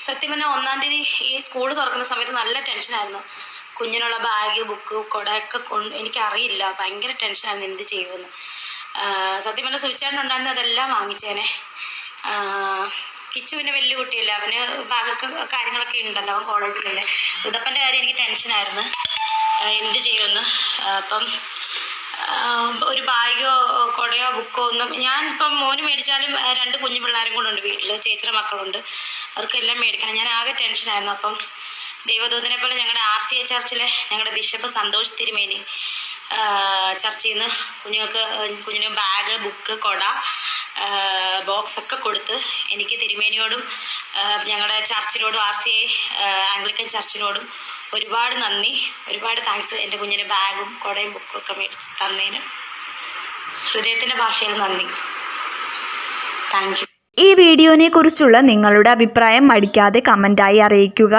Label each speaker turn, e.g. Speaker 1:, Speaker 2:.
Speaker 1: സത്യം പറഞ്ഞാൽ 1-ാം തീയതി ഈ സ്കൂൾ തുറക്കുന്ന സമയത്ത് നല്ല ടെൻഷനായിരുന്നു. കുഞ്ഞിനുള്ള ബാഗ്, ബുക്ക്, കുടയൊക്കെ എനിക്കറിയില്ല, ഭയങ്കര ടെൻഷനായിരുന്നു എന്ത് ചെയ്യുമെന്ന്. സത്യം പറഞ്ഞാൽ സുവിച്ചാണ്ടുണ്ടായിരുന്നു, അതെല്ലാം വാങ്ങിച്ചേനെ. കിച്ചു പിന്നെ വലിയ കുട്ടിയല്ല, അവന് ബാഗൊക്കെ കാര്യങ്ങളൊക്കെ ഉണ്ടല്ലോ, അവൻ കോളേജിലല്ലേ. ഉടപ്പൻ്റെ കാര്യം എനിക്ക് ടെൻഷനായിരുന്നു, എന്ത് ചെയ്യുമെന്ന്. അപ്പം ഒരു ബാഗോ കുടയോ ബുക്കോ ഒന്നും ഞാനിപ്പം മോന് മേടിച്ചാലും 2 കുഞ്ഞു പിള്ളേരും കൂടെ ഉണ്ട് വീട്ടിൽ, ചേച്ചിയുടെ മക്കളുണ്ട്, അവർക്കെല്ലാം മേടിക്കണം. ഞാൻ ആകെ ടെൻഷനായിരുന്നു. അപ്പം ദൈവദൂതനെ പോലെ ഞങ്ങളുടെ RCA ചർച്ചിലെ ഞങ്ങളുടെ ബിഷപ്പ് സന്തോഷ് തിരുമേനി ചർച്ചിൽ നിന്ന് കുഞ്ഞിന് ബാഗ്, ബുക്ക്, കൊട, ബോക്സൊക്കെ കൊടുത്ത് എനിക്ക് തിരുമേനിയോടും ഞങ്ങളുടെ ചർച്ചിനോടും RCA ആംഗ്ലിക്കൻ ചർച്ചിനോടും ഒരുപാട് നന്ദി, ഒരുപാട് താങ്ക്സ്. എൻ്റെ കുഞ്ഞിന് ബാഗും കുടയും ബുക്കും ഒക്കെ മേടിച്ച് തന്നതിന് ഹൃദയത്തിൻ്റെ ഭാഷയിൽ നന്ദി. Thank you.
Speaker 2: ഈ വീഡിയോനെ കുറിച്ചുള്ള നിങ്ങളുടെ അഭിപ്രായം മടിക്കാതെ കമൻറ്റായി അറിയിക്കുക.